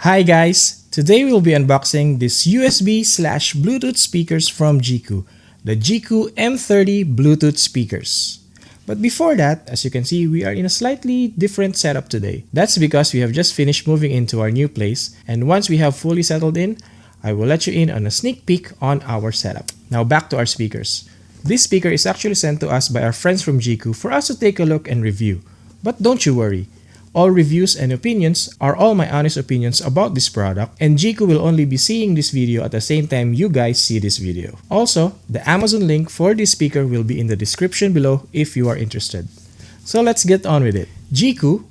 Hi guys! Today we'll be unboxing this USB/Bluetooth speakers from Jeecoo, the Jeecoo M30 Bluetooth speakers. But before that, as you can see, we are in a slightly different setup today. That's because we have just finished moving into our new place, and once we have fully settled in, I will let you in on a sneak peek on our setup. Now back to our speakers. This speaker is actually sent to us by our friends from Jeecoo for us to take a look and review. But don't you worry. All reviews and opinions are all my honest opinions about this product, and Jeecoo will only be seeing this video at the same time you guys see this video. Also, the Amazon link for this speaker will be in the description below if you are interested. So let's get on with it. Jeecoo,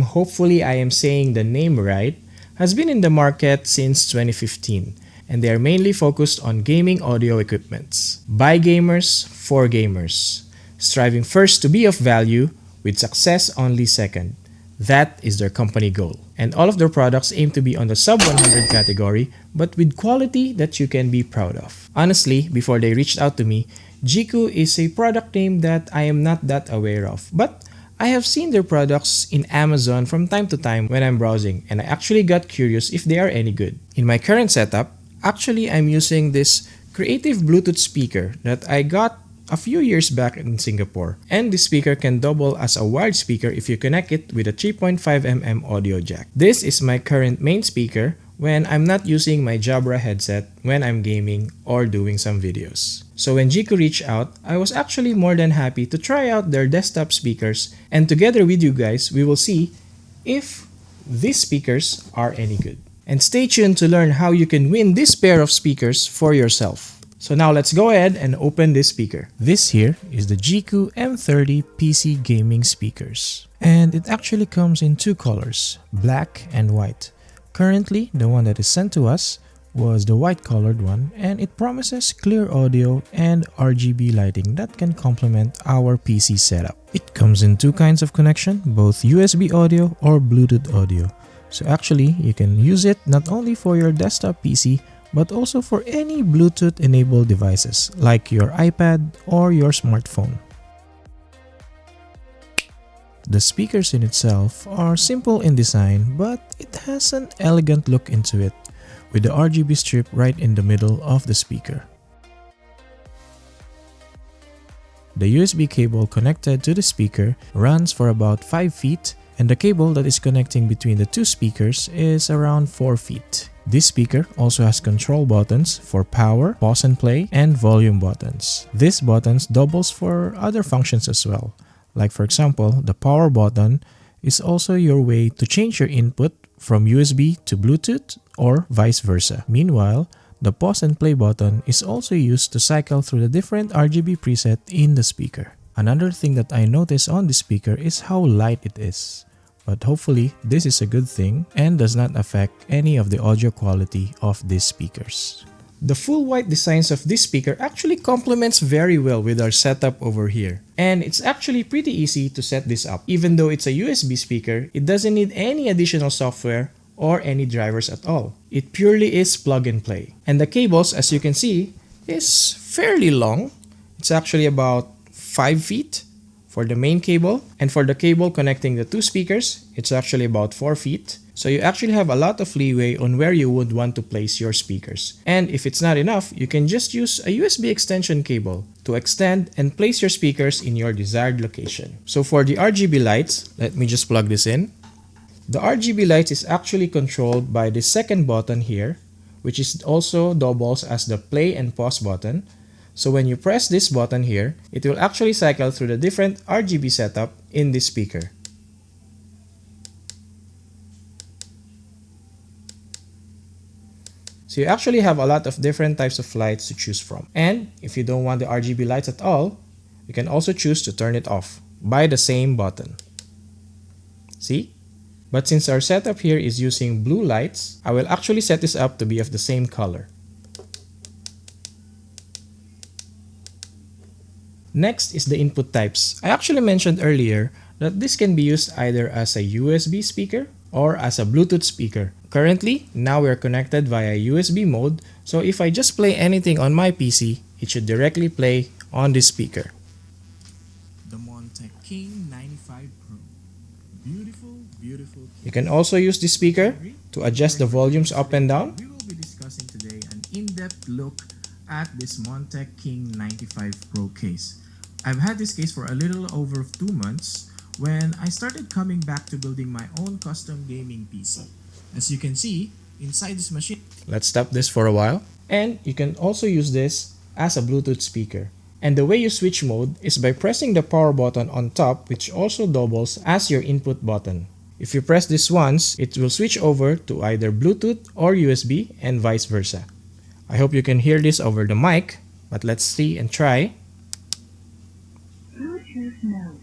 hopefully I am saying the name right, has been in the market since 2015, and they are mainly focused on gaming audio equipments. By gamers, for gamers, striving first to be of value, with success only second. That is their company goal. And all of their products aim to be on the sub 100 category, but with quality that you can be proud of. Honestly, before they reached out to me, Jeecoo is a product name that I am not that aware of. But I have seen their products in Amazon from time to time when I'm browsing, and I actually got curious if they are any good. In my current setup, actually I'm using this creative Bluetooth speaker that I got a few years back in Singapore, and this speaker can double as a wired speaker if you connect it with a 3.5mm audio jack. This is my current main speaker when I'm not using my Jabra headset when I'm gaming or doing some videos. So when Jeecoo reached out, I was actually more than happy to try out their desktop speakers, and together with you guys, we will see if these speakers are any good. And stay tuned to learn how you can win this pair of speakers for yourself. So now let's go ahead and open this speaker. This here is the Jeecoo M30 PC gaming speakers. And it actually comes in two colors, black and white. Currently, the one that is sent to us was the white colored one, and it promises clear audio and RGB lighting that can complement our PC setup. It comes in two kinds of connection, both USB audio or Bluetooth audio. So actually, you can use it not only for your desktop PC, but also for any Bluetooth-enabled devices like your iPad or your smartphone. The speakers in itself are simple in design, but it has an elegant look into it, with the RGB strip right in the middle of the speaker. The USB cable connected to the speaker runs for about 5 feet, and the cable that is connecting between the two speakers is around 4 feet. This speaker also has control buttons for power, pause and play, and volume buttons. These buttons doubles for other functions as well. Like for example, the power button is also your way to change your input from USB to Bluetooth or vice versa. Meanwhile, the pause and play button is also used to cycle through the different RGB preset in the speaker. Another thing that I noticed on this speaker is how light it is. But hopefully, this is a good thing and does not affect any of the audio quality of these speakers. The full white designs of this speaker actually complements very well with our setup over here. And it's actually pretty easy to set this up. Even though it's a USB speaker, it doesn't need any additional software or any drivers at all. It purely is plug and play. And the cables, as you can see, is fairly long. It's actually about 5 feet. For the main cable, and for the cable connecting the two speakers, it's actually about 4 feet. So you actually have a lot of leeway on where you would want to place your speakers. And if it's not enough, you can just use a USB extension cable to extend and place your speakers in your desired location. So for the RGB lights, let me just plug this in. The RGB lights is actually controlled by the second button here, which is also doubles as the play and pause button. So when you press this button here, it will actually cycle through the different RGB setup in this speaker. So you actually have a lot of different types of lights to choose from. And if you don't want the RGB lights at all, you can also choose to turn it off by the same button. See? But since our setup here is using blue lights, I will actually set this up to be of the same color. Next is the input types. I actually mentioned earlier that this can be used either as a USB speaker or as a Bluetooth speaker. Currently, now we're connected via USB mode, so if I just play anything on my PC, it should directly play on this speaker. The Montec King 95 Pro. Beautiful, beautiful. You can also use this speaker to adjust the volumes up and down. We will be discussing today an in-depth look at this Montech King 95 Pro case. I've had this case for a little over 2 months when I started coming back to building my own custom gaming PC. As you can see, inside this machine, Let's stop this for a while. And you can also use this as a Bluetooth speaker. And the way you switch mode is by pressing the power button on top, which also doubles as your input button. If you press this once, it will switch over to either Bluetooth or USB and vice versa. I hope you can hear this over the mic, but let's see and try. Bluetooth mode.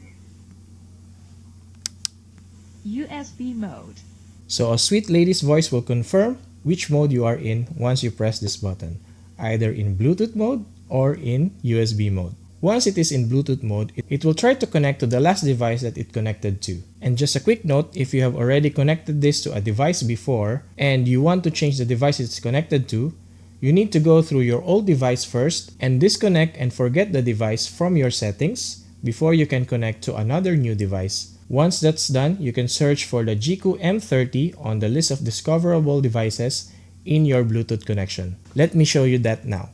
USB mode. So a sweet lady's voice will confirm which mode you are in once you press this button, either in Bluetooth mode or in USB mode. Once it is in Bluetooth mode, it will try to connect to the last device that it connected to. And just a quick note, if you have already connected this to a device before and you want to change the device it's connected to, you need to go through your old device first and disconnect and forget the device from your settings before you can connect to another new device. Once that's done, you can search for the Jeecoo M30 on the list of discoverable devices in your Bluetooth connection. Let me show you that now.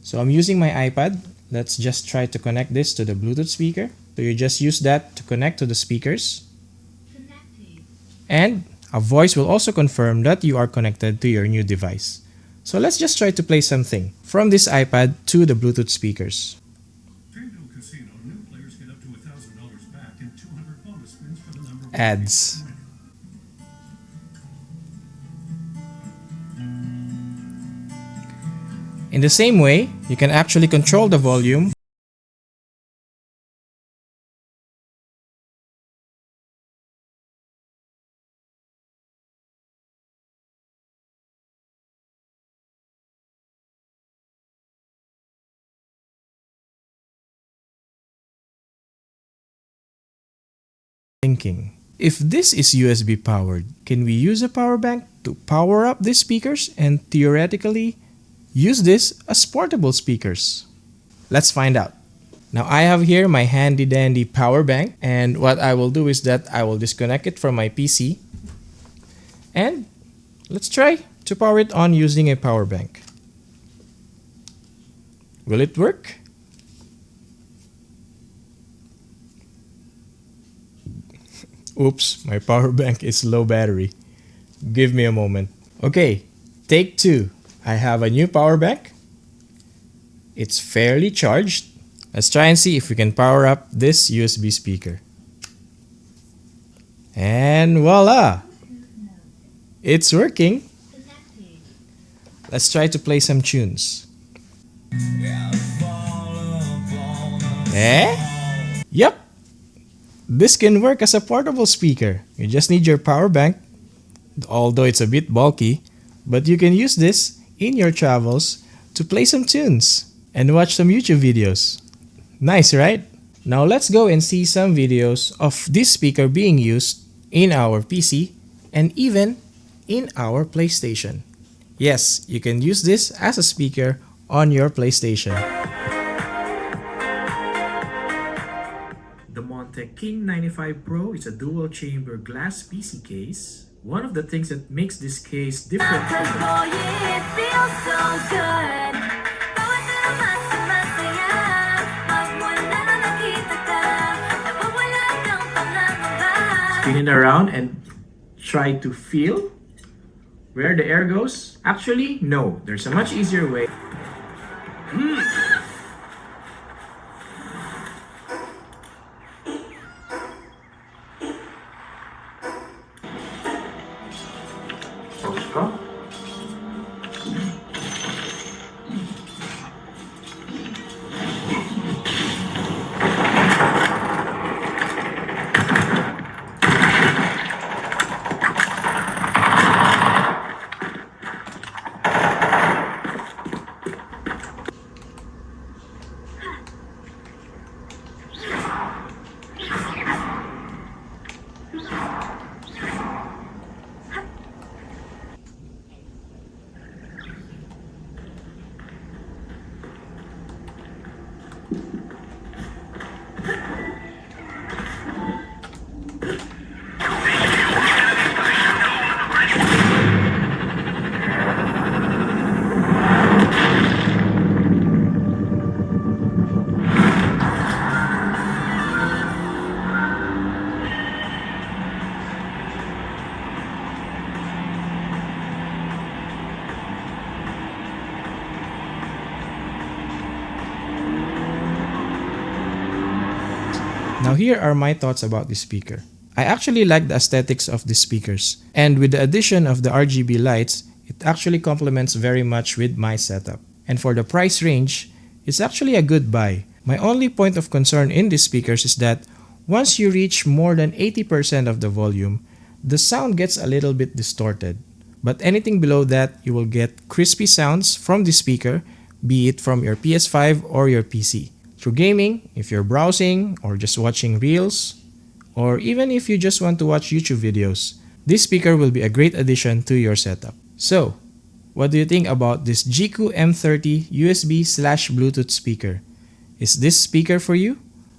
So I'm using my iPad. Let's just try to connect this to the Bluetooth speaker. So you just use that to connect to the speakers. And a voice will also confirm that you are connected to your new device. So let's just try to play something from this iPad to the Bluetooth speakers. Ads. In the same way, you can actually control the volume thinking. If this is USB powered, can we use a power bank to power up these speakers and theoretically use this as portable speakers? Let's find out. Now I have here my handy dandy power bank, and what I will do is that I will disconnect it from my PC and let's try to power it on using a power bank. Will it work? Oops, my power bank is low battery. Give me a moment. Okay, take 2. I have a new power bank. It's fairly charged. Let's try and see if we can power up this USB speaker. And voila! It's working. Let's try to play some tunes. Yep! This can work as a portable speaker. You just need your power bank, although it's a bit bulky, but you can use this in your travels to play some tunes and watch some YouTube videos. Nice, right? Now let's go and see some videos of this speaker being used in our PC and even in our PlayStation. Yes, you can use this as a speaker on your PlayStation. The Montech King 95 Pro is a dual chamber glass PC case. One of the things that makes this case different from spin it around and try to feel where the air goes. Actually, no, there's a much easier way. Now here are my thoughts about this speaker. I actually like the aesthetics of these speakers, and with the addition of the RGB lights, it actually complements very much with my setup. And for the price range, it's actually a good buy. My only point of concern in these speakers is that once you reach more than 80% of the volume, the sound gets a little bit distorted. But anything below that, you will get crispy sounds from the speaker, be it from your PS5 or your PC. Through gaming, if you're browsing or just watching reels, or even if you just want to watch YouTube videos, this speaker will be a great addition to your setup. So, what do you think about this Jeecoo M30 USB/Bluetooth speaker? Is this speaker for you?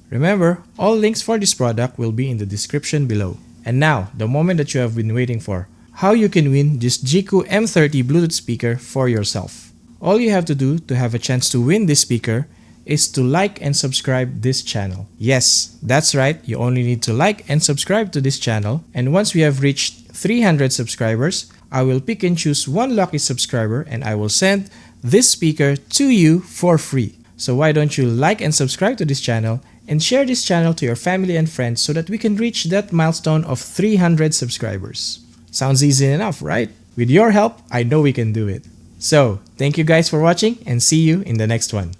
Remember, all links for this product will be in the description below. And now, the moment that you have been waiting for, how you can win this Jeecoo M30 Bluetooth speaker for yourself. All you have to do to have a chance to win this speaker is to like and subscribe this channel. Yes, that's right, you only need to like and subscribe to this channel, and once we have reached 300 subscribers, I will pick and choose one lucky subscriber and I will send this speaker to you for free. So why don't you like and subscribe to this channel and share this channel to your family and friends so that we can reach that milestone of 300 subscribers. Sounds easy enough, right? With your help, I know we can do it. So, thank you guys for watching and see you in the next one.